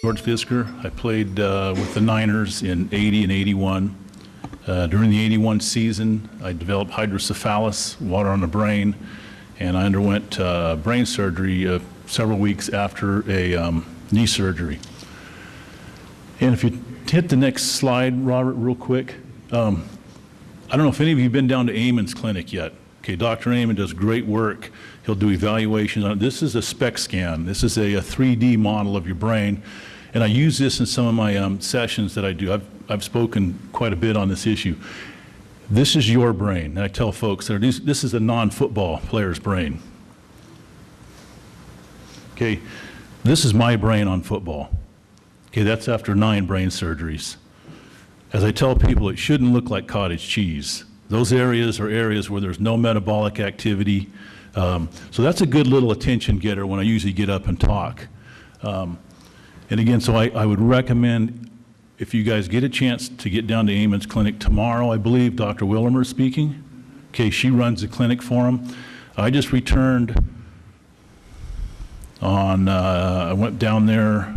George Fisker. I played with the Niners in 80 and 81. During the 81 season, I developed hydrocephalus, water on the brain, and I underwent brain surgery several weeks after a knee surgery. And if you hit the next slide, Robert, real quick. I don't know if any of you have been down to Amon's clinic yet. Okay, Dr. Amon does great work. He'll do evaluations on it. This is a SPECT scan. This is a 3D model of your brain. And I use this in some of my sessions that I do. I've spoken quite a bit on this issue. This is your brain. And I tell folks that this is a non-football player's brain. Okay, this is my brain on football. Okay, that's after 9 brain surgeries. As I tell people, it shouldn't look like cottage cheese. Those areas are areas where there's no metabolic activity. So that's a good little attention getter when I usually get up and talk. And again, so I would recommend, if you guys get a chance to get down to Amon's clinic tomorrow, I believe Dr. Willimer is speaking. Okay, she runs the clinic for him. I just returned on, I went down there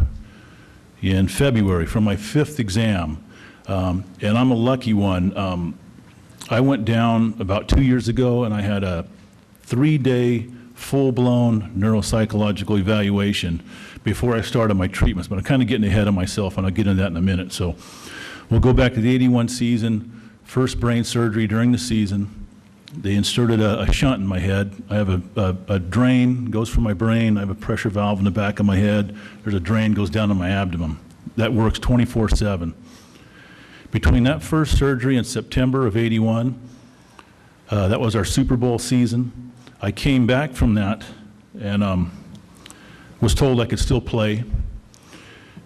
in February for my 5th exam. And I'm a lucky one. I went down about 2 years ago and I had a 3-day full-blown neuropsychological evaluation before I started my treatments, but I'm kind of getting ahead of myself and I'll get into that in a minute. So we'll go back to the 81 season, first brain surgery during the season. They inserted a shunt in my head. I have a drain, goes from my brain. I have a pressure valve in the back of my head. There's a drain goes down to my abdomen. That works 24/7. Between that first surgery in September of 81, that was our Super Bowl season. I came back from that and was told I could still play.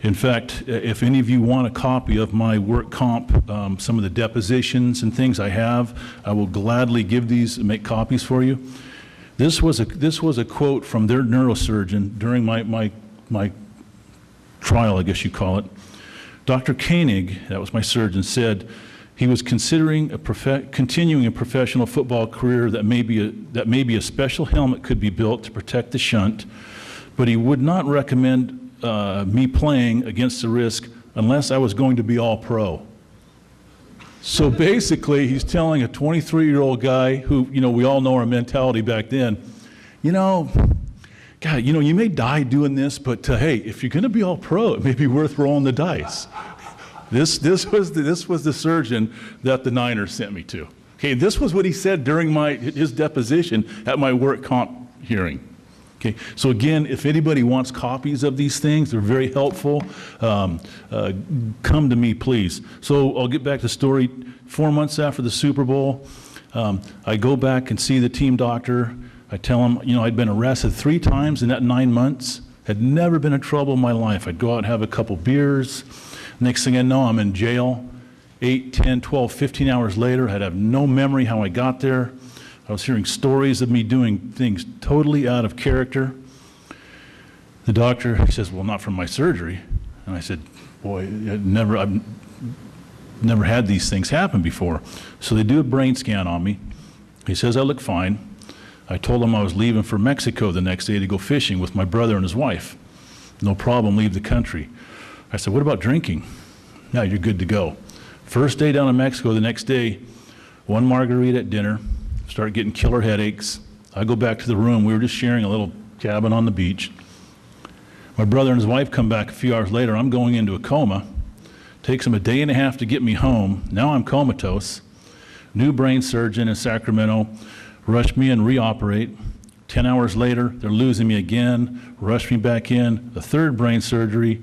In fact, if any of you want a copy of my work comp, some of the depositions and things I have, I will gladly give these and make copies for you. This was a quote from their neurosurgeon during my trial, I guess you call it. Dr. Koenig, that was my surgeon, said he was considering continuing a professional football career that maybe a special helmet could be built to protect the shunt, but he would not recommend me playing against the risk unless I was going to be all pro. So basically, he's telling a 23-year-old guy who, we all know our mentality back then, God, you may die doing this, but hey, if you're going to be all pro, it may be worth rolling the dice. This was the surgeon that the Niners sent me to. Okay, this was what he said during his deposition at my work comp hearing. Okay, so again, if anybody wants copies of these things, they're very helpful. Come to me, please. So I'll get back to the story. 4 months after the Super Bowl, I go back and see the team doctor. I tell him, I'd been arrested 3 times in that 9 months, had never been in trouble in my life. I'd go out and have a couple beers. Next thing I know, I'm in jail 8, 10, 12, 15 hours later. I'd have no memory how I got there. I was hearing stories of me doing things totally out of character. The doctor, he says, well, not from my surgery. And I said, boy, I've never had these things happen before. So they do a brain scan on me. He says I look fine. I told him I was leaving for Mexico the next day to go fishing with my brother and his wife. No problem, leave the country. I said, what about drinking? No, you're good to go. First day down in Mexico, the next day, 1 margarita at dinner, start getting killer headaches. I go back to the room. We were just sharing a little cabin on the beach. My brother and his wife come back a few hours later. I'm going into a coma. Takes them a day and a half to get me home. Now I'm comatose. New brain surgeon in Sacramento. Rush me and reoperate. 10 hours later, they're losing me again, rush me back in, a 3rd brain surgery,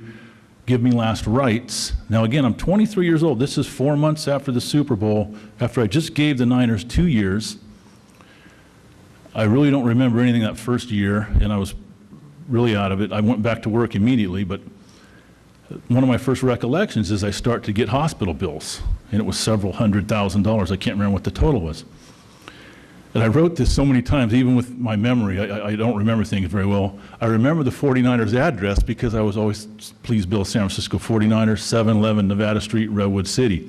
give me last rites. Now again, I'm 23 years old. This is 4 months after the Super Bowl, after I just gave the Niners 2 years. I really don't remember anything that first year, and I was really out of it. I went back to work immediately, but one of my first recollections is I start to get hospital bills, and it was several $100,000. I can't remember what the total was. And I wrote this so many times, even with my memory, I don't remember things very well. I remember the 49ers address because I was always, please bill San Francisco 49ers, 711 Nevada Street, Redwood City.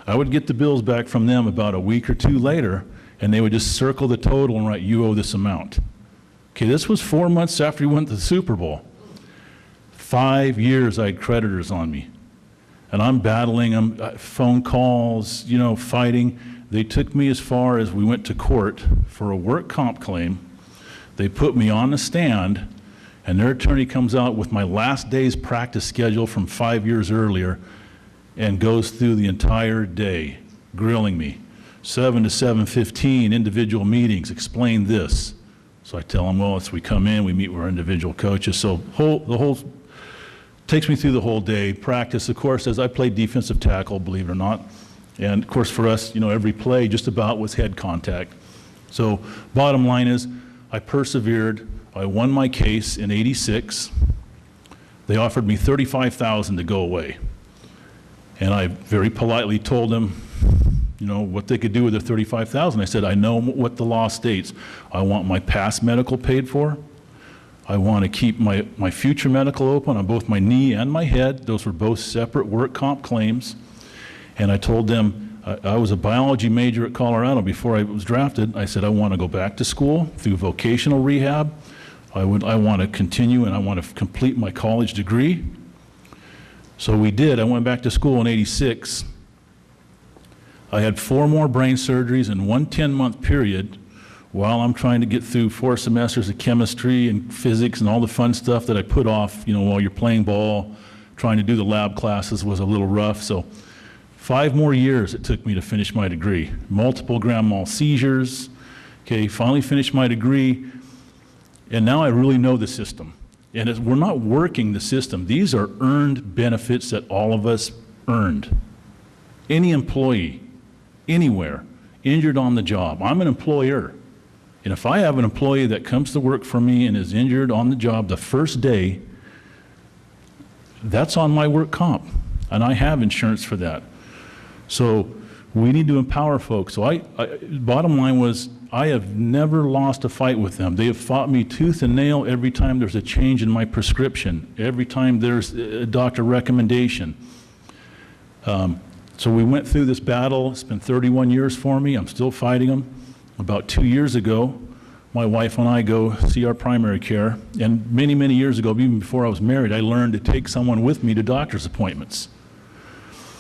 I would get the bills back from them about a week or 2 later, and they would just circle the total and write, you owe this amount. Okay, this was 4 months after we went to the Super Bowl. 5 years I had creditors on me. And I'm battling them, phone calls, you know, fighting. They took me as far as we went to court for a work comp claim. They put me on the stand, and their attorney comes out with my last day's practice schedule from 5 years earlier and goes through the entire day, grilling me. 7 to 7:15, individual meetings, explain this. So I tell them, well, as we come in, we meet with our individual coaches. So the whole takes me through the whole day. Practice, of course, as I played defensive tackle, believe it or not. And of course, for us, you know, every play just about was head contact. So bottom line is, I persevered. I won my case in '86. They offered me $35,000 to go away. And I very politely told them, you know, what they could do with the $35,000. I said, I know what the law states. I want my past medical paid for. I want to keep my future medical open on both my knee and my head. Those were both separate work comp claims. And I told them, I was a biology major at Colorado before I was drafted. I said, I want to go back to school through vocational rehab. I want to continue, and I want to complete my college degree. So we did. I went back to school in '86. I had 4 more brain surgeries in one 10-month period while I'm trying to get through 4 semesters of chemistry and physics and all the fun stuff that I put off, you know, while you're playing ball. Trying to do the lab classes was a little rough. So 5 more years it took me to finish my degree. Multiple grand mal seizures. Okay, finally finished my degree, and now I really know the system. And we're not working the system. These are earned benefits that all of us earned. Any employee, anywhere, injured on the job. I'm an employer. And if I have an employee that comes to work for me and is injured on the job the first day, that's on my work comp. And I have insurance for that. So we need to empower folks. So bottom line was, I have never lost a fight with them. They have fought me tooth and nail every time there's a change in my prescription, every time there's a doctor recommendation. So we went through this battle. It's been 31 years for me. I'm still fighting them. About 2 years ago, my wife and I go see our primary care. And many, many years ago, even before I was married, I learned to take someone with me to doctor's appointments.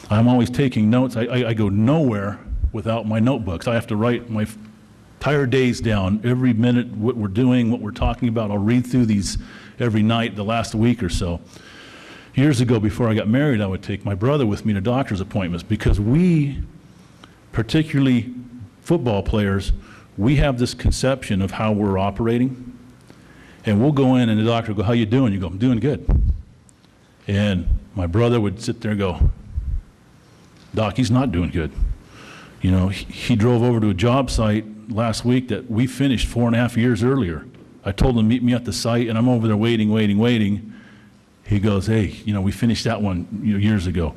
I'm always taking notes. I go nowhere without my notebooks. I have to write my entire days down, every minute, what we're doing, what we're talking about. I'll read through these every night the last week or so. Years ago, before I got married, I would take my brother with me to doctor's appointments because we, particularly football players, we have this conception of how we're operating. And we'll go in and the doctor will go, how you doing? You go, I'm doing good. And my brother would sit there and go, Doc, he's not doing good. You know, he drove over to a job site last week that we finished 4.5 years earlier. I told him to meet me at the site, and I'm over there waiting. He goes, hey, you know, we finished that one years ago.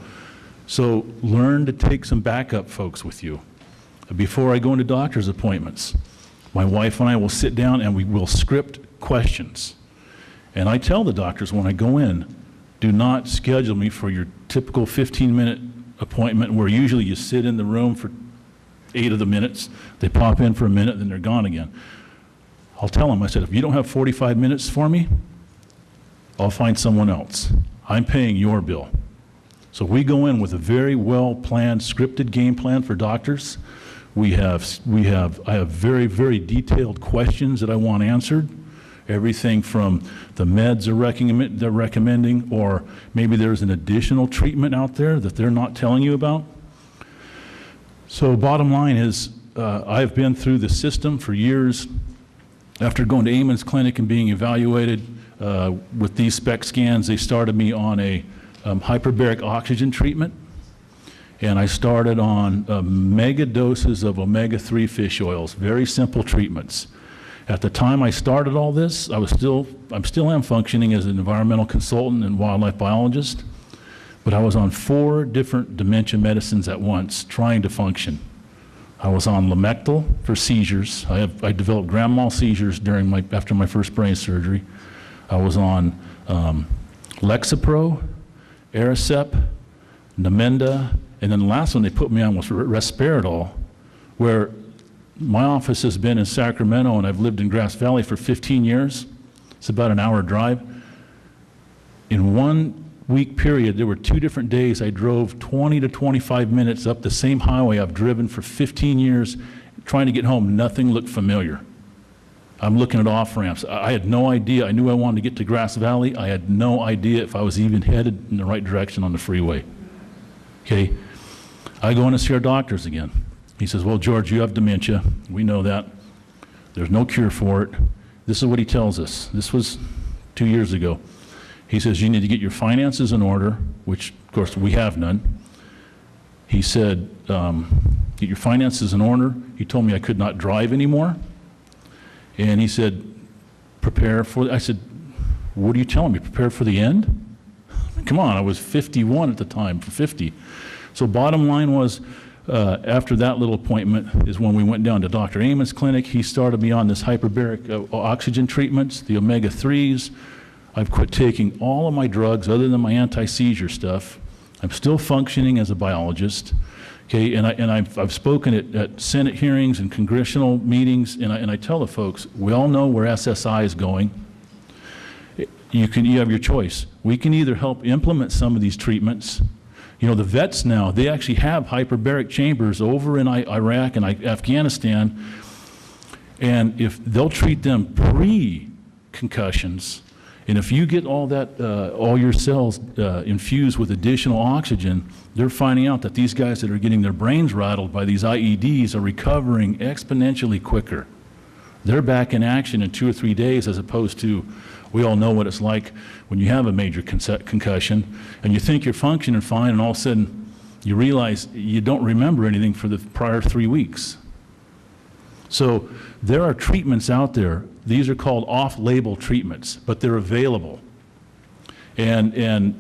So learn to take some backup folks with you. Before I go into doctor's appointments, my wife and I will sit down and we will script questions. And I tell the doctors when I go in, do not schedule me for your typical 15-minute appointment where usually you sit in the room for 8 of the minutes. They pop in for a minute, then they're gone again. I'll tell them, I said, if you don't have 45 minutes for me, I'll find someone else. I'm paying your bill. So we go in with a very well-planned, scripted game plan for doctors. I have very, very detailed questions that I want answered. Everything from the meds they're recommending, or maybe there's an additional treatment out there that they're not telling you about. So bottom line is, I've been through the system for years. After going to Amon's clinic and being evaluated with these SPECT scans, they started me on a hyperbaric oxygen treatment. And I started on mega doses of omega-3 fish oils, very simple treatments. At the time I started all this, I still am functioning as an environmental consultant and wildlife biologist, but I was on 4 different dementia medicines at once, trying to function. I was on Lamictal for seizures. I developed grand mal seizures after my first brain surgery. I was on Lexapro, Aricept, Namenda, and then the last one they put me on was Risperidol, where my office has been in Sacramento and I've lived in Grass Valley for 15 years. It's about an hour drive. In 1 week period, there were 2 different days I drove 20 to 25 minutes up the same highway I've driven for 15 years, trying to get home. Nothing looked familiar. I'm looking at off-ramps. I had no idea. I knew I wanted to get to Grass Valley. I had no idea if I was even headed in the right direction on the freeway. Okay? I go in to see our doctors again. He says, well, George, you have dementia. We know that. There's no cure for it. This is what he tells us. This was 2 years ago. He says, you need to get your finances in order, which, of course, we have none. He said, get your finances in order. He told me I could not drive anymore. And he said, prepare for, I said, what are you telling me, prepare for the end? Come on, I was 51 at the time, for 50. So bottom line was, after that little appointment is when we went down to Dr. Amon's clinic. He started me on this hyperbaric oxygen treatments, the omega-3s. I've quit taking all of my drugs other than my anti-seizure stuff. I'm still functioning as a biologist. Okay, and I've spoken at Senate hearings and congressional meetings, and I tell the folks, we all know where SSI is going. You have your choice. We can either help implement some of these treatments. You know, the vets now, they actually have hyperbaric chambers over in Iraq and Afghanistan, and if they'll treat them pre-concussions, and if you get all that, all your cells infused with additional oxygen, they're finding out that these guys that are getting their brains rattled by these IEDs are recovering exponentially quicker. They're back in action in 2 or 3 days, as opposed to, we all know what it's like when you have a major concussion and you think you're functioning fine, and all of a sudden you realize you don't remember anything for the prior 3 weeks. So there are treatments out there. These are called off-label treatments, but they're available. And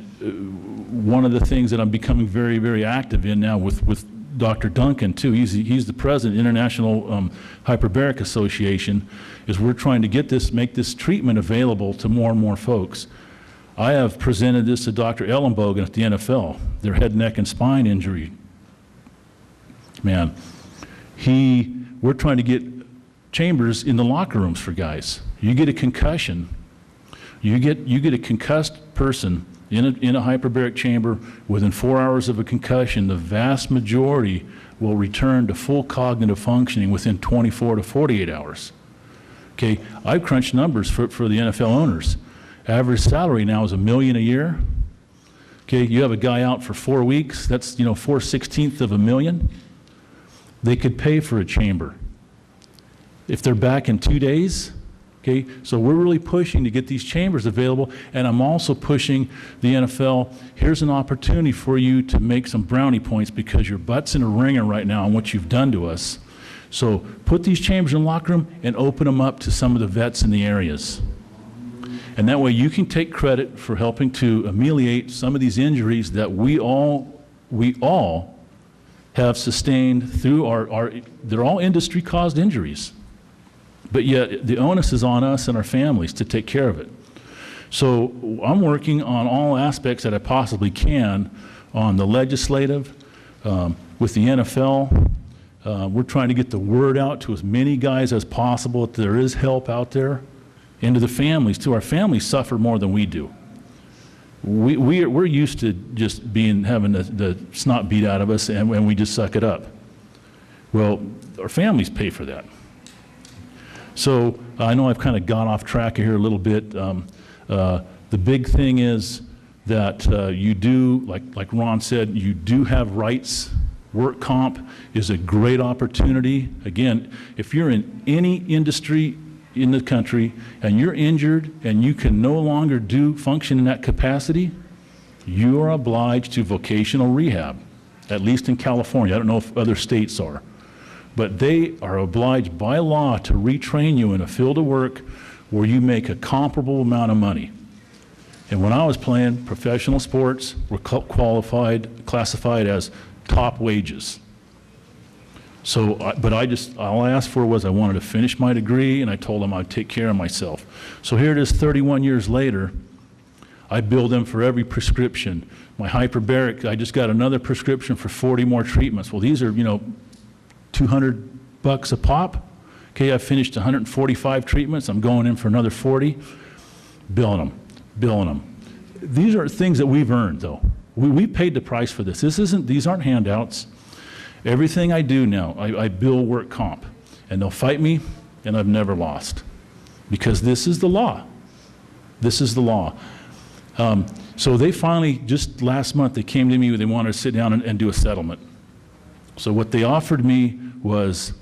one of the things that I'm becoming very, very active in now with Dr. Duncan too, he's the president of the International Hyperbaric Association, is we're trying to get this, make this treatment available to more and more folks. I have presented this to Dr. Ellenbogen at the NFL, their head, neck, and spine injury. Man, we're trying to get chambers in the locker rooms for guys. You get a concussion, you get a concussed person in a hyperbaric chamber within 4 hours of a concussion. The vast majority will return to full cognitive functioning within 24 to 48 hours. Okay, I've crunched numbers for the NFL owners. Average salary now is $1 million a year. Okay, you have a guy out for 4 weeks, that's 4/16 of $1 million. They could pay for a chamber. If they're back in 2 days, okay, so we're really pushing to get these chambers available, and I'm also pushing the NFL, here's an opportunity for you to make some brownie points because your butt's in a ringer right now on what you've done to us. So put these chambers in the locker room and open them up to some of the vets in the areas. And that way you can take credit for helping to ameliorate some of these injuries that we all have sustained through they're all industry-caused injuries. But yet the onus is on us and our families to take care of it. So I'm working on all aspects that I possibly can on the legislative, with the NFL. We're trying to get the word out to as many guys as possible that there is help out there, and to the families too. Our families suffer more than we do. We're used to just having the snot beat out of us, and we just suck it up. Well, our families pay for that. So I know I've kind of gone off track here a little bit. The big thing is that you do, like Ron said, you do have rights. Work comp is a great opportunity. Again, if you're in any industry in the country and you're injured and you can no longer function in that capacity, you are obliged to vocational rehab, at least in California. I don't know if other states are. But they are obliged by law to retrain you in a field of work where you make a comparable amount of money. And when I was playing, professional sports were classified as top wages. So, but all I asked for was I wanted to finish my degree, and I told them I'd take care of myself. So here it is 31 years later. I bill them for every prescription. My hyperbaric, I just got another prescription for 40 more treatments. Well, these are, $200 a pop. Okay, I finished 145 treatments. I'm going in for another 40. Billing them. these are things that we've earned, though. We paid the price for this. These aren't handouts. Everything I do now, I bill work comp, and they'll fight me, and I've never lost, because this is the law. This is the law. So they finally, just last month, they came to me, they wanted to sit down and do a settlement. So what they offered me was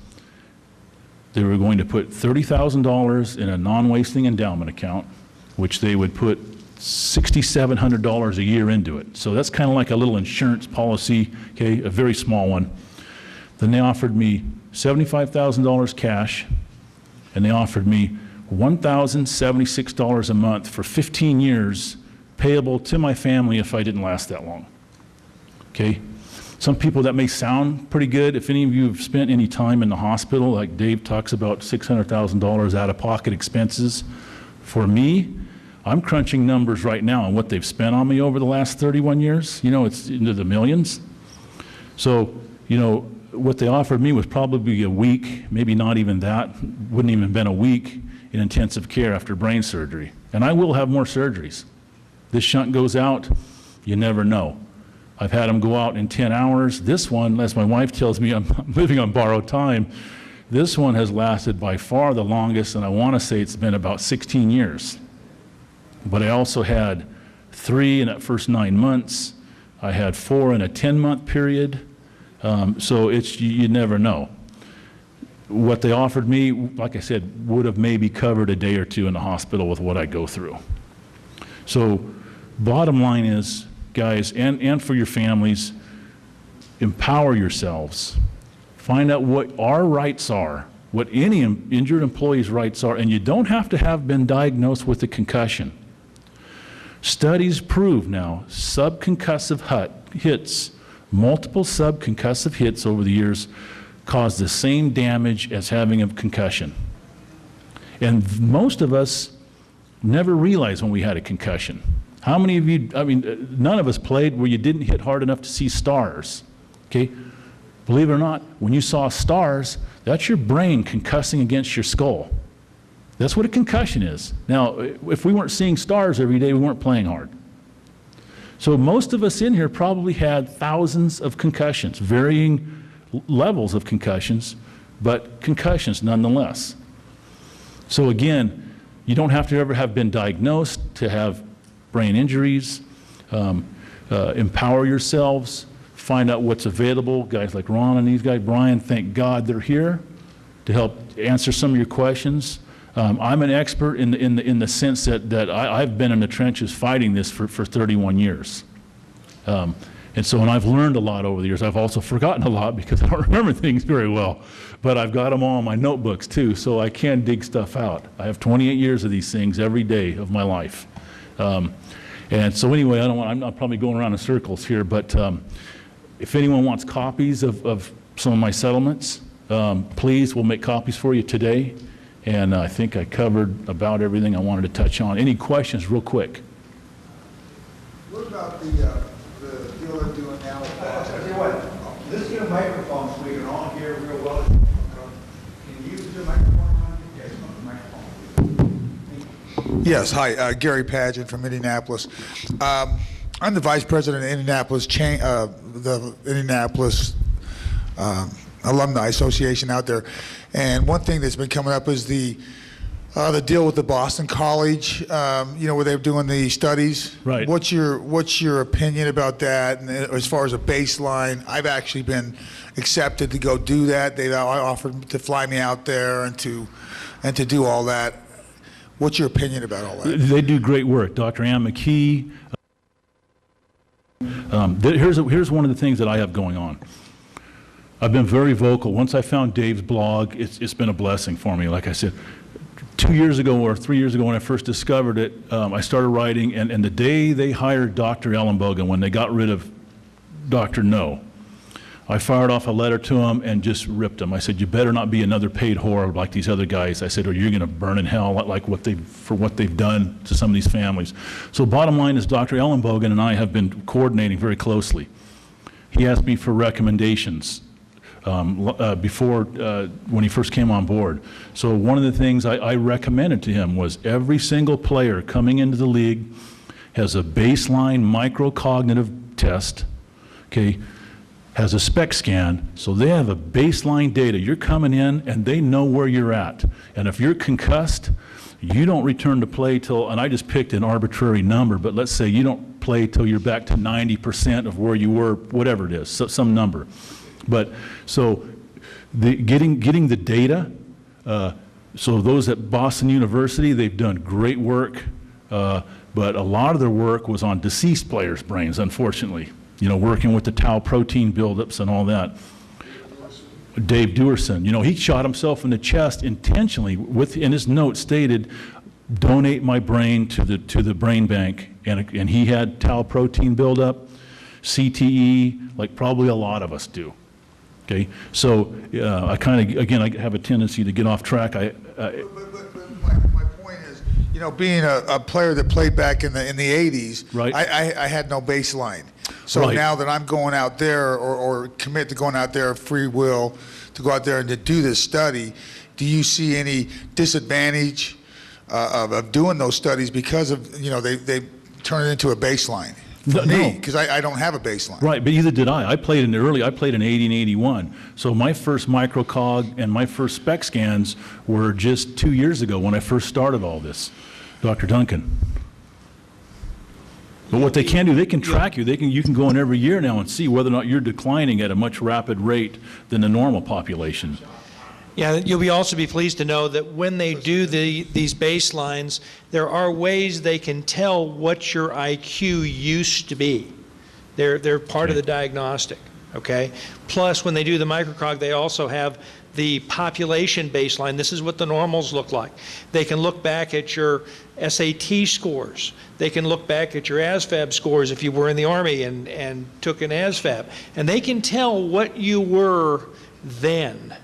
they were going to put $30,000 in a non-wasting endowment account, which they would put $6,700 a year into it. So that's kind of like a little insurance policy, okay, a very small one. Then they offered me $75,000 cash, and they offered me $1,076 a month for 15 years, payable to my family if I didn't last that long. Okay? Some people, that may sound pretty good. If any of you have spent any time in the hospital, like Dave talks about $600,000 out-of-pocket expenses. For me, I'm crunching numbers right now on what they've spent on me over the last 31 years. You know, it's into the millions. So, you know, what they offered me was probably a week, maybe not even that, wouldn't even been a week in intensive care after brain surgery. And I will have more surgeries. This shunt goes out, you never know. I've had them go out in 10 hours. This one, as my wife tells me, I'm living on borrowed time. This one has lasted by far the longest, and I want to say it's been about 16 years. But I also had 3 in that first 9 months. I had 4 in a 10-month period. So it's, you never know. What they offered me, like I said, would have maybe covered a day or two in the hospital with what I go through. So bottom line is, guys, and for your families, empower yourselves. Find out what our rights are, what any injured employee's rights are, and you don't have to have been diagnosed with a concussion. Studies prove now subconcussive hits, multiple subconcussive hits over the years cause the same damage as having a concussion. And most of us never realized when we had a concussion. How many of you, I mean, none of us played where you didn't hit hard enough to see stars, okay? Believe it or not, when you saw stars, that's your brain concussing against your skull. That's what a concussion is. Now, if we weren't seeing stars every day, we weren't playing hard. So most of us in here probably had thousands of concussions, varying levels of concussions, but concussions nonetheless. So again, you don't have to ever have been diagnosed to have brain injuries. Empower yourselves, find out what's available. Guys like Ron and these guys, Brian, thank God they're here to help answer some of your questions. I'm an expert in the sense that I've been in the trenches fighting this for 31 years. And so, and I've learned a lot over the years. I've also forgotten a lot because I don't remember things very well. But I've got them all in my notebooks too, so I can dig stuff out. I have 28 years of these things every day of my life. And so anyway, I'm not probably going around in circles here, but if anyone wants copies of some of my settlements, please, we'll make copies for you today. And I think I covered about everything I wanted to touch on. Any questions real quick? What about the deal they're doing now? I'll tell you what, let's get a microphone so we can all hear real well. Can you use the microphone on? Yes, the microphone. Yes, hi, Gary Padgett from Indianapolis. I'm the vice president of Indianapolis, the Indianapolis Alumni Association out there. And one thing that's been coming up is the deal with the Boston College, you know, where they're doing the studies. Right. What's your opinion about that? And as far as a baseline, I've actually been accepted to go do that. They offered to fly me out there and to do all that. What's your opinion about all that? They do great work. Dr. Ann McKee. Here's one of the things that I have going on. I've been very vocal. Once I found Dave's blog, it's been a blessing for me. Like I said, 2 years ago or 3 years ago when I first discovered it, I started writing, and the day they hired Dr. Ellenbogen, when they got rid of Dr. No, I fired off a letter to him and just ripped him. I said, you better not be another paid whore like these other guys. I said, or you're going to burn in hell like what they've done to some of these families. So bottom line is Dr. Ellenbogen and I have been coordinating very closely. He asked me for recommendations before when he first came on board. So one of the things I recommended to him was every single player coming into the league has a baseline microcognitive test, okay, has a SPECT scan, so they have a baseline data. You're coming in and they know where you're at. And if you're concussed, you don't return to play till, and I just picked an arbitrary number, but let's say you don't play till you're back to 90% of where you were, whatever it is, so, some number. But so getting the data, so those at Boston University, they've done great work, but a lot of their work was on deceased players' brains, unfortunately. You know, working with the tau protein buildups and all that. Dave Dewerson, you know, he shot himself in the chest intentionally. In his note stated, "Donate my brain to the brain bank," and he had tau protein buildup, CTE, like probably a lot of us do. Okay, so I kind of, again, I have a tendency to get off track. But my point is, you know, being a player that played back in the 80s, right. I had no baseline. So right. now that I'm going out there or commit to going out there of free will to go out there and to do this study, do you see any disadvantage of doing those studies because of, you know, they turn it into a baseline? For me, because I don't have a baseline. Right, but either did I. I played in 80 and 81. So my first microcog and my first SPECT scans were just 2 years ago when I first started all this, Dr. Duncan. But what they can do, they can track you. You can go in every year now and see whether or not you're declining at a much rapid rate than the normal population. Yeah, you'll also be pleased to know that when they do these baselines, there are ways they can tell what your IQ used to be. They're part of the diagnostic, okay? Plus, when they do the microcog, they also have the population baseline. This is what the normals look like. They can look back at your SAT scores. They can look back at your ASVAB scores if you were in the Army and took an ASVAB. And they can tell what you were then.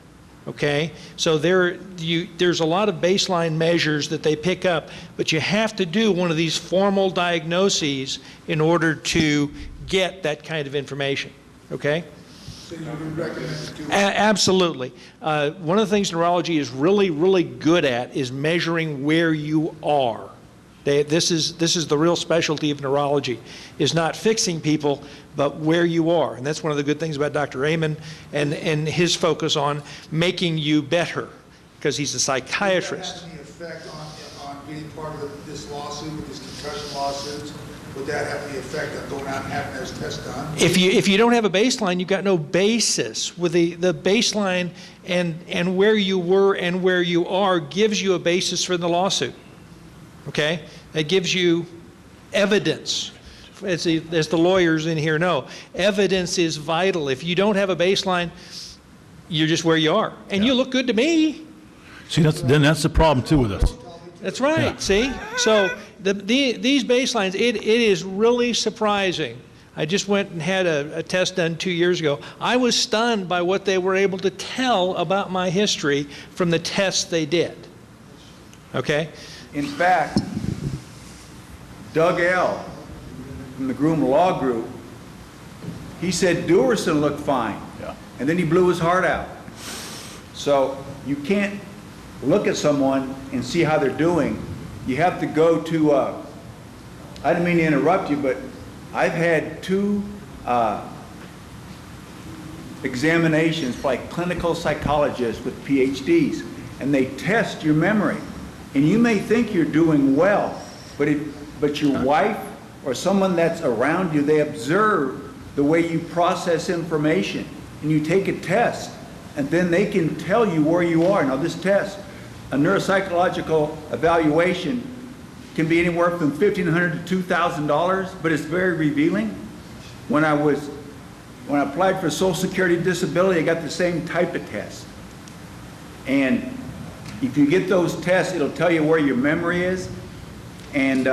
Okay, so there's a lot of baseline measures that they pick up, but you have to do one of these formal diagnoses in order to get that kind of information. Okay? So you would recommend doing Absolutely. One of the things neurology is really, really good at is measuring where you are. This is the real specialty of neurology, is not fixing people, but where you are. And that's one of the good things about Dr. Amen and his focus on making you better, because he's a psychiatrist. Would that have any effect on being part of this lawsuit, these concussion lawsuits? Would that have any effect on going out and having those tests done? If you don't have a baseline, you've got no basis. With the baseline and where you were and where you are gives you a basis for the lawsuit. Okay? It gives you evidence. As the lawyers in here know, evidence is vital. If you don't have a baseline, you're just where you are. And you look good to me. See, that's the problem too with us. That's right, Yeah. see? So these baselines, it is really surprising. I just went and had a test done 2 years ago. I was stunned by what they were able to tell about my history from the tests they did. Okay? In fact, Doug L. from the Groom Law Group, he said Dewerson looked fine. Yeah. And then he blew his heart out. So you can't look at someone and see how they're doing. You have to go to, I didn't mean to interrupt you, but I've had 2 examinations by clinical psychologists with PhDs, and they test your memory. And you may think you're doing well, but your wife or someone that's around you, they observe the way you process information, and you take a test, and then they can tell you where you are. Now this test, a neuropsychological evaluation, can be anywhere from $1,500 to $2,000, but it's very revealing. When I applied for Social Security disability, I got the same type of test. And if you get those tests, it'll tell you where your memory is, and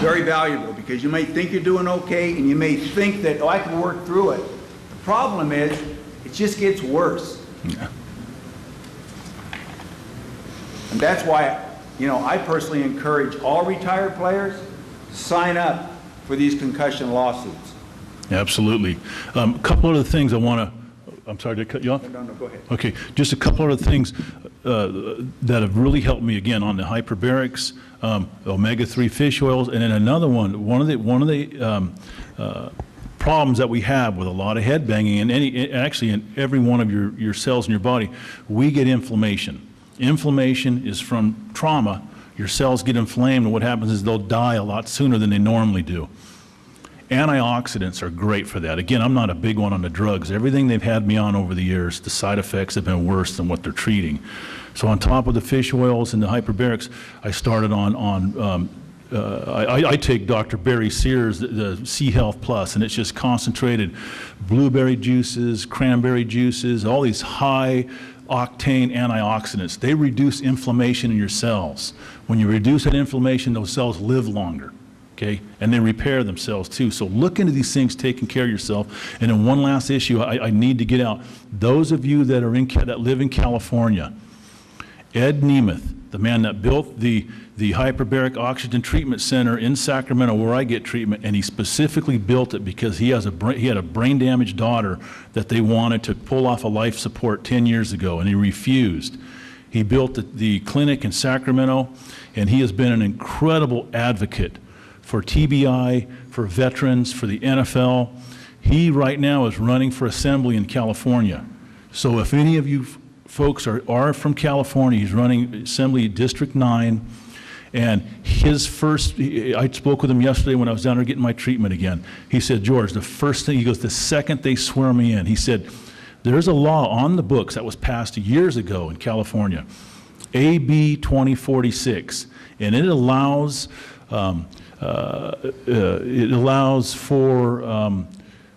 very valuable, because you may think you're doing okay, and you may think that, oh, I can work through it. The problem is, it just gets worse. Yeah. And that's why, you know, I personally encourage all retired players to sign up for these concussion lawsuits. Absolutely. A couple other things I want to I'm sorry to cut you off. No, go ahead. Okay, just a couple other things that have really helped me, again, on the hyperbarics, omega-3 fish oils, and then another one of the problems that we have with a lot of head banging, and actually in every one of your cells in your body, we get inflammation. Inflammation is from trauma. Your cells get inflamed, and what happens is they'll die a lot sooner than they normally do. Antioxidants are great for that. Again, I'm not a big one on the drugs. Everything they've had me on over the years, the side effects have been worse than what they're treating. So on top of the fish oils and the hyperbarics, I started I take Dr. Barry Sears, the Sea Health Plus, and it's just concentrated blueberry juices, cranberry juices, all these high octane antioxidants. They reduce inflammation in your cells. When you reduce that inflammation, those cells live longer. Okay, and they repair themselves too. So look into these things, taking care of yourself. And then one last issue I need to get out. Those of you that that live in California, Ed Nemeth, the man that built the hyperbaric oxygen treatment center in Sacramento where I get treatment, and he specifically built it because he had a brain damaged daughter that they wanted to pull off a life support 10 years ago, and he refused. He built the clinic in Sacramento, and he has been an incredible advocate for TBI, for veterans, for the NFL. He right now is running for assembly in California. So if any of you folks are from California, he's running Assembly District 9, and I spoke with him yesterday when I was down there getting my treatment again. He said, George, the first thing, he goes, the second they swear me in, he said, there's a law on the books that was passed years ago in California, AB 2046, and it allows for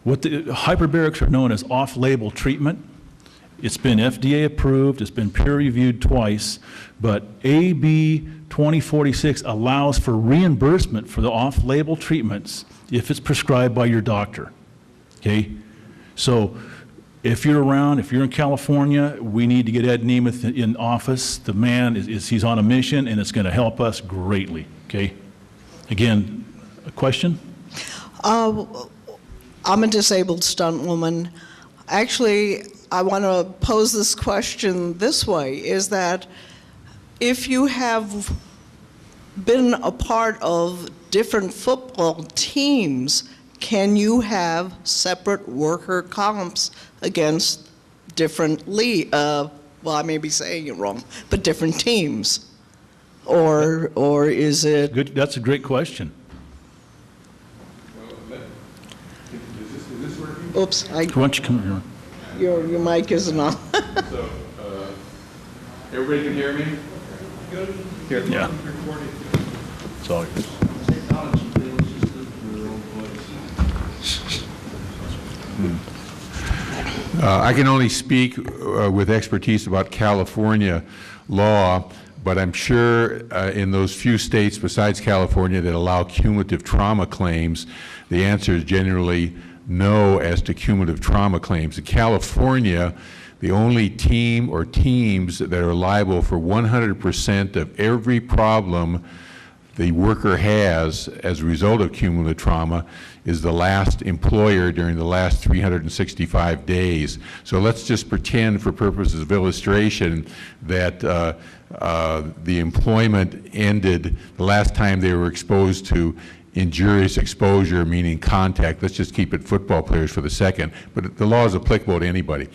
what the hyperbarics are known as off-label treatment. It's been FDA approved, it's been peer reviewed twice, but AB 2046 allows for reimbursement for the off-label treatments if it's prescribed by your doctor. Okay? So if you're around, if you're in California, we need to get Ed Nemeth in office. The man he's on a mission, and it's going to help us greatly. Okay? Again, a question? I'm a disabled stunt woman. Actually, I want to pose this question this way, is that if you have been a part of different football teams, can you have separate worker comps against different well, I may be saying it wrong, but different teams? Or is it? Good. That's a great question. Is this working? Oops, Why don't you come here? your mic isn't on. So, everybody can hear me? Yeah. It's all yours. I can only speak with expertise about California law, but I'm sure in those few states besides California that allow cumulative trauma claims, the answer is generally no as to cumulative trauma claims. In California, the only team or teams that are liable for 100% of every problem the worker has as a result of cumulative trauma is the last employer during the last 365 days. So let's just pretend, for purposes of illustration, that the employment ended the last time they were exposed to injurious exposure, meaning contact. Let's just keep it football players for the second, but the law is applicable to anybody.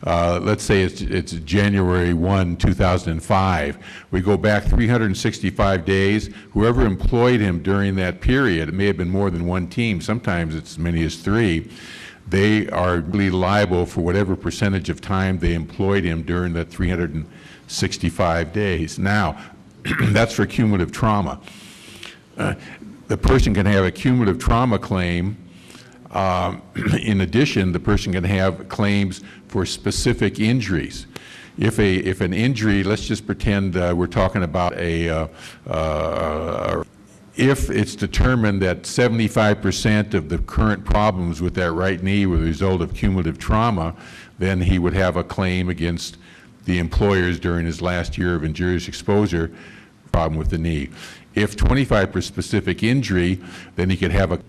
Let's say it's January 1, 2005. We go back 365 days. Whoever employed him during that period, it may have been more than one team, sometimes it's as many as 3, they are really liable for whatever percentage of time they employed him during that 365 days. Now, that's for cumulative trauma. The person can have a cumulative trauma claim. In addition, the person can have claims for specific injuries. If an injury, let's just pretend we're talking about if it's determined that 75% of the current problems with that right knee were the result of cumulative trauma, then he would have a claim against the employers during his last year of injurious exposure problem with the knee. If 25% specific injury, then he could have a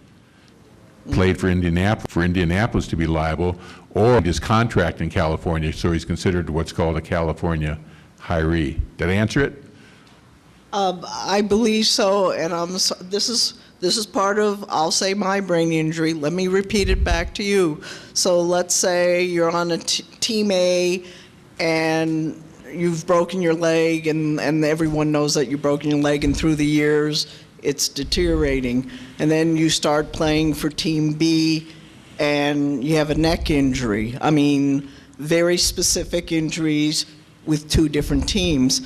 played for Indianapolis to be liable, or his contract in California, so he's considered what's called a California hiree. Did I answer it? I believe so, and this is part of, I'll say, my brain injury. Let me repeat it back to you. So let's say you're on a team A, and you've broken your leg, and everyone knows that you've broken your leg, and through the years, it's deteriorating. And then you start playing for team B, and you have a neck injury. I mean, very specific injuries with two different teams.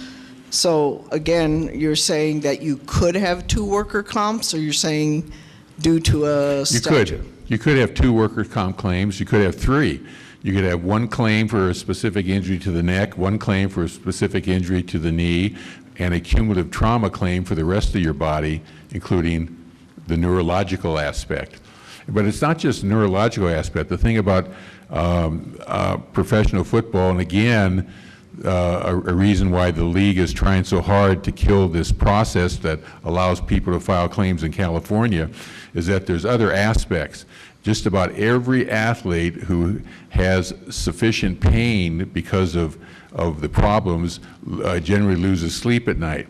So again, you're saying that you could have two worker comps, or you're saying due to a statute? You could have two worker comp claims. You could have three. You could have one claim for a specific injury to the neck, one claim for a specific injury to the knee, and a cumulative trauma claim for the rest of your body, including the neurological aspect. But it's not just the neurological aspect. The thing about professional football, and again, a reason why the league is trying so hard to kill this process that allows people to file claims in California, is that there's other aspects. Just about every athlete who has sufficient pain because of the problems generally loses sleep at night.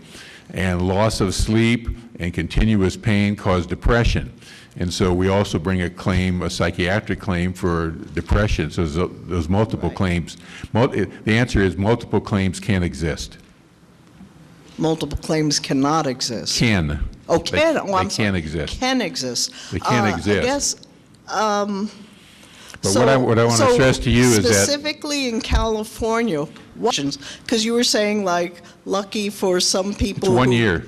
And loss of sleep and continuous pain cause depression. And so we also bring a psychiatric claim for depression. So those multiple claims, the answer is multiple claims can exist. Multiple claims cannot exist. Can. Oh, can. They can exist. Can exist. They can exist. I guess. But what I want to stress to you is that specifically in California, because you were saying like lucky for some people. it's 1 year.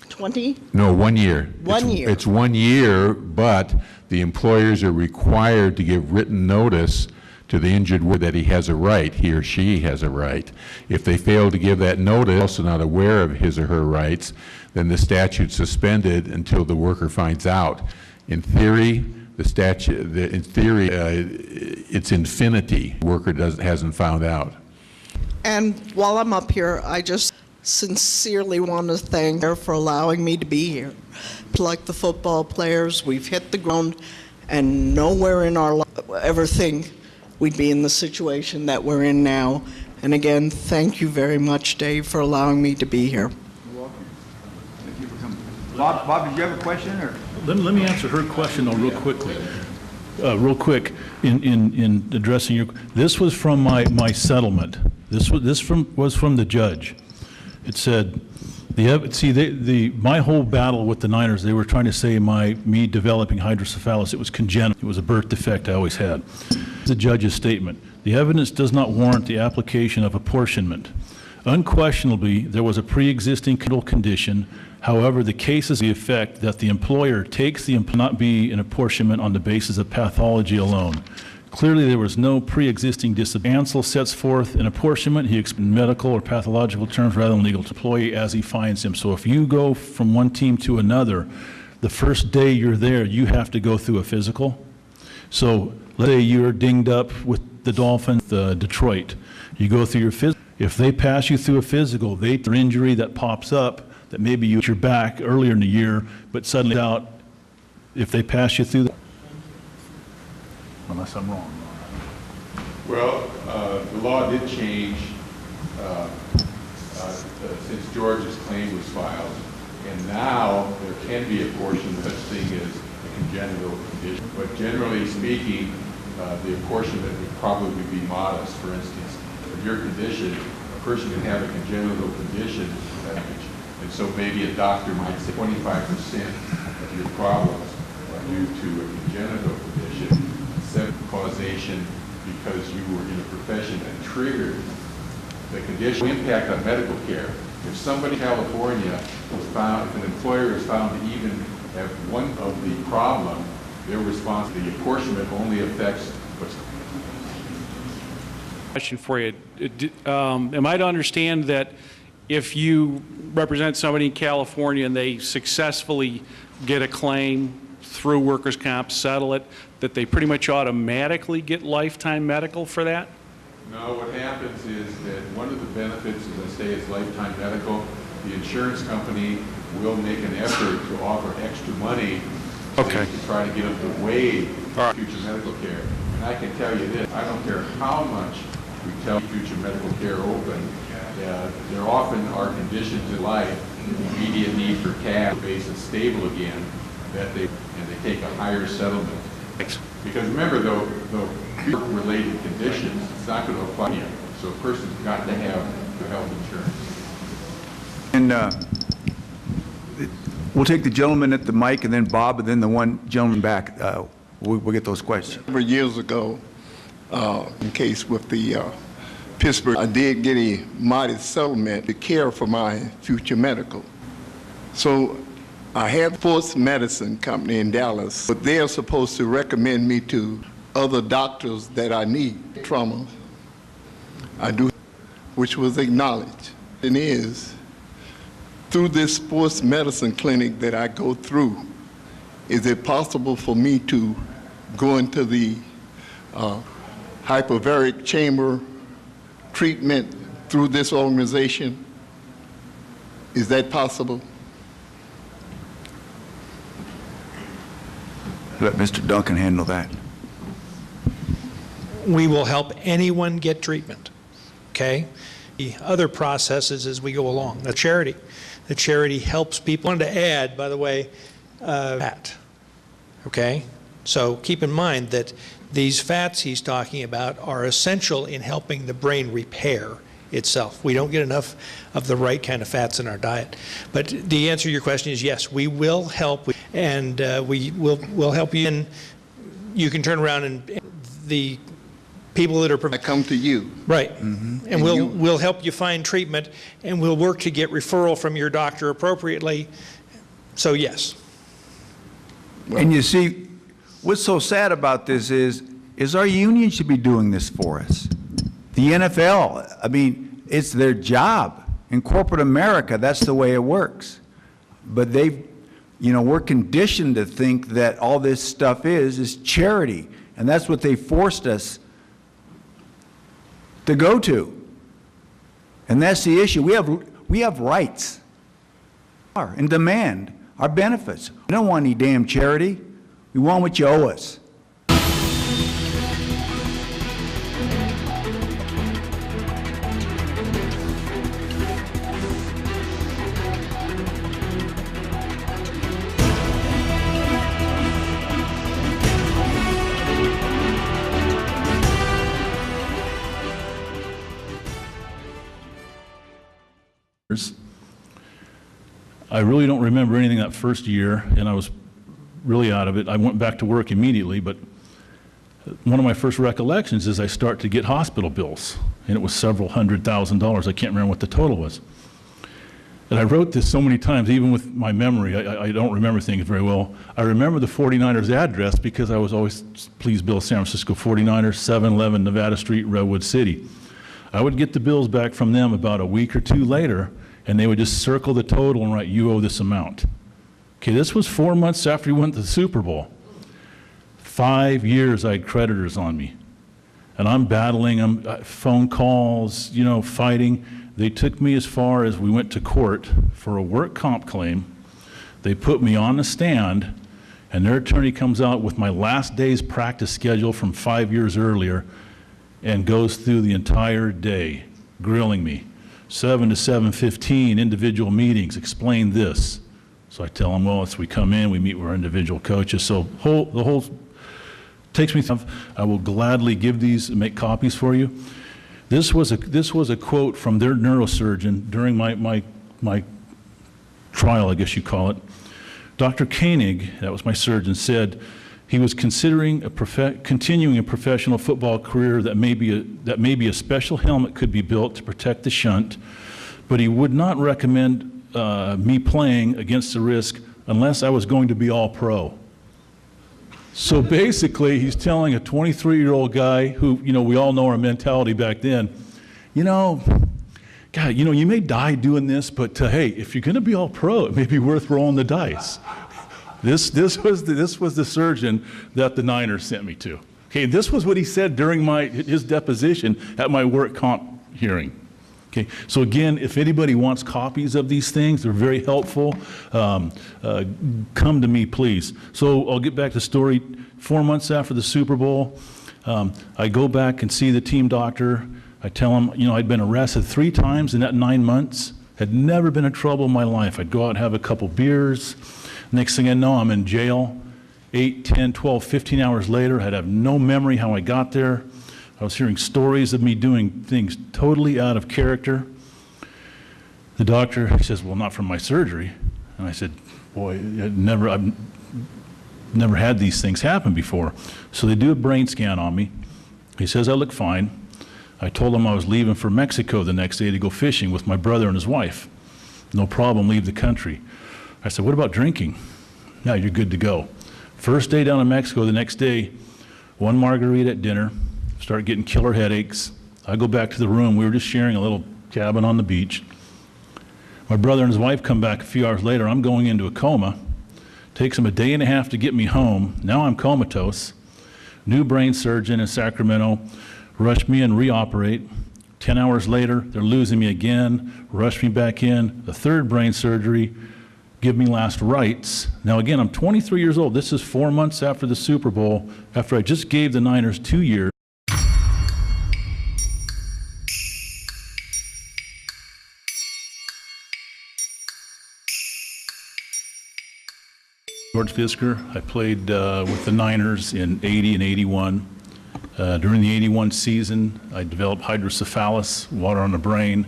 20? No, 1 year. 1 year. It's 1 year, but the employers are required to give written notice to the injured worker that he has a right, he or she has a right. If they fail to give that notice, also not aware of his or her rights, then the statute's suspended until the worker finds out. In theory, it's infinity. The worker hasn't found out. And while I'm up here, I just sincerely want to thank her for allowing me to be here. Like the football players, we've hit the ground, and nowhere in our life ever think we'd be in the situation that we're in now. And again, thank you very much, Dave, for allowing me to be here. You're welcome. Thank you for coming. Bob, did you have a question, or? Let me answer her question, though, real quickly. Real quick, in addressing your, this was from my settlement. This was from the judge. It said, my whole battle with the Niners, they were trying to say me developing hydrocephalus, it was congenital. It was a birth defect I always had. The judge's statement: the evidence does not warrant the application of apportionment. Unquestionably, there was a pre-existing condition. However, the case is the effect that the employer takes the not be an apportionment on the basis of pathology alone. Clearly, there was no pre-existing disability. Ansel sets forth an apportionment. He explains medical or pathological terms rather than legal to employee as he finds him. So if you go from one team to another, the first day you're there, you have to go through a physical. So let's say you're dinged up with the Dolphins, Detroit. You go through your physical. If they pass you through a physical, their injury that pops up, that maybe you hit your back earlier in the year, but suddenly out, if they pass you through, unless I'm wrong. Well, the law did change since George's claim was filed, and now there can be a portion of such thing as a congenital condition. But generally speaking, the apportionment would probably be modest. For instance, of your condition, a person can have a congenital condition package, and so maybe a doctor might say 25% of your problems are due to a congenital condition, causation because you were in a profession that triggered the condition. Impact on medical care. If somebody in California was found, if an employer is found to even have one of the problem, their response to the apportionment only affects what's. Question for you. Am I to understand that if you represent somebody in California and they successfully get a claim through workers' comp, settle it, that they pretty much automatically get lifetime medical for that? No, what happens is that one of the benefits, as I say, is lifetime medical. The insurance company will make an effort to offer extra money Okay. To try to get them to waive All right. future medical care. And I can tell you this, I don't care how much we tell future medical care open, there often are conditions in life, immediate need for cash, base is stable again, and they take a higher settlement. Thanks. Because remember, though, related conditions, it's not going to apply to you. So a person's got to have the health insurance. And we'll take the gentleman at the mic, and then Bob, and then the one gentleman back. We'll get those questions. Several years ago, in case with the Pittsburgh, I did get a modest settlement to care for my future medical. So I have Force Medicine Company in Dallas, but they're supposed to recommend me to other doctors that I need. Trauma, I do, which was acknowledged. And is, through this sports medicine clinic that I go through, is it possible for me to go into the hyperbaric chamber treatment through this organization? Is that possible? Let Mr. Duncan handle that. We will help anyone get treatment, okay? The other processes as we go along. The charity helps people. I wanted to add, by the way, fat, okay? So keep in mind that these fats he's talking about are essential in helping the brain repair itself. We don't get enough of the right kind of fats in our diet. But the answer to your question is yes, we will help, and we'll help you. And you can turn around and the people that are I come to you. right, and we'll help you find treatment, and we'll work to get referral from your doctor appropriately. So yes. And you see, what's so sad about this is our union should be doing this for us. The NFL, I mean, it's their job. In corporate America, that's the way it works. But we're conditioned to think that all this stuff is charity, and that's what they forced us to go to. And that's the issue. We have rights and demand our benefits. We don't want any damn charity. We want what you owe us. I really don't remember anything that first year, and I was really out of it. I went back to work immediately, but one of my first recollections is I start to get hospital bills, and it was several $100,000. I can't remember what the total was. And I wrote this so many times, even with my memory, I don't remember things very well. I remember the 49ers address because I was always, please bill San Francisco 49ers, 711 Nevada Street, Redwood City. I would get the bills back from them about a week or two later, and they would just circle the total and write, you owe this amount. Okay, this was 4 months after we went to the Super Bowl. 5 years I had creditors on me. And I'm battling them, phone calls, fighting. They took me as far as we went to court for a work comp claim. They put me on the stand, and their attorney comes out with my last day's practice schedule from 5 years earlier and goes through the entire day, grilling me. 7 to 7:15, individual meetings, explain this. So I tell them, well, as we come in, we meet with our individual coaches. So the whole takes me through. I will gladly give these and make copies for you. This was a quote from their neurosurgeon during my trial, I guess you call it. Dr. Koenig, that was my surgeon, said he was considering continuing a professional football career that maybe a special helmet could be built to protect the shunt, but he would not recommend me playing against the risk unless I was going to be all pro. So basically, he's telling a 23-year-old guy who, we all know our mentality back then, God, you may die doing this, but hey, if you're going to be all pro, it may be worth rolling the dice. This was the surgeon that the Niners sent me to. Okay, this was what he said during his deposition at my work comp hearing. Okay, so again, if anybody wants copies of these things, they're very helpful. Come to me, please. So I'll get back to the story. 4 months after the Super Bowl, I go back and see the team doctor. I tell him, you know, I'd been arrested 3 times in that 9 months, had never been in trouble in my life. I'd go out and have a couple beers. Next thing I know, I'm in jail 8, 10, 12, 15 hours later. I'd have no memory how I got there. I was hearing stories of me doing things totally out of character. The doctor, he says, well, not from my surgery. And I said, boy, I've never had these things happen before. So they do a brain scan on me. He says I look fine. I told him I was leaving for Mexico the next day to go fishing with my brother and his wife. No problem, leave the country. I said, what about drinking? No, you're good to go. First day down in Mexico, the next day, 1 margarita at dinner, start getting killer headaches. I go back to the room. We were just sharing a little cabin on the beach. My brother and his wife come back a few hours later. I'm going into a coma. Takes them a day and a half to get me home. Now I'm comatose. New brain surgeon in Sacramento. Rush me in, reoperate. 10 hours later, they're losing me again. Rush me back in. The 3rd brain surgery. Give me last rites. Now again, I'm 23 years old. This is 4 months after the Super Bowl, after I just gave the Niners 2 years. George Fisker. I played with the Niners in 80 and 81. During the 81 season, I developed hydrocephalus, water on the brain,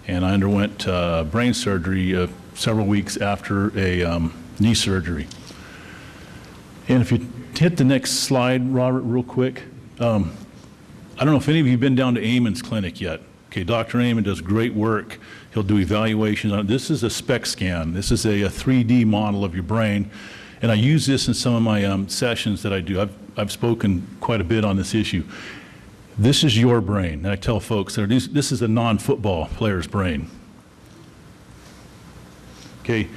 and I underwent brain surgery several weeks after a knee surgery. And if you hit the next slide, Robert, real quick. I don't know if any of you have been down to Amon's clinic yet. Okay, Dr. Amon does great work. He'll do evaluations on it. This is a SPECT scan. This is a 3D model of your brain. And I use this in some of my sessions that I do. I've spoken quite a bit on this issue. This is your brain. And I tell folks, this is a non-football player's brain. Okay,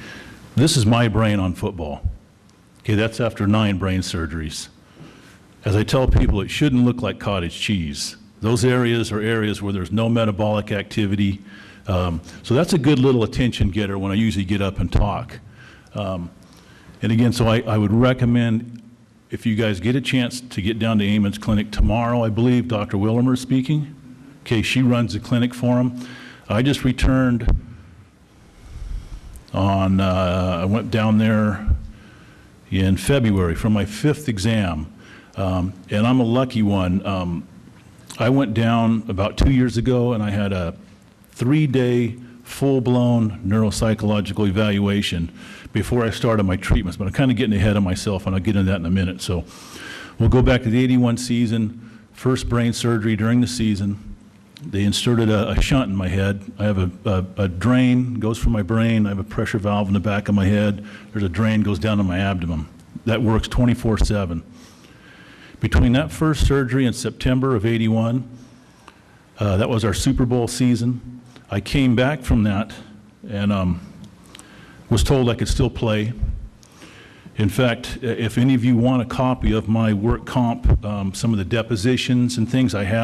this is my brain on football. Okay, that's after 9 brain surgeries. As I tell people, it shouldn't look like cottage cheese. Those areas are areas where there's no metabolic activity. So that's a good little attention getter when I usually get up and talk. And again, so I would recommend, if you guys get a chance to get down to Amon's clinic tomorrow, I believe Dr. Willimer is speaking. Okay, she runs the clinic for him. I just returned on, I went down there in February for my 5th exam. And I'm a lucky one. I went down about 2 years ago and I had a 3-day full-blown neuropsychological evaluation before I started my treatments, but I'm kind of getting ahead of myself, and I'll get into that in a minute. So we'll go back to the 81 season, first brain surgery during the season. They inserted a shunt in my head. I have a drain, goes from my brain. I have a pressure valve in the back of my head. There's a drain, goes down to my abdomen. That works 24/7. Between that first surgery in September of 81, that was our Super Bowl season. I came back from that and was told I could still play. In fact, if any of you want a copy of my work comp, some of the depositions and things I have,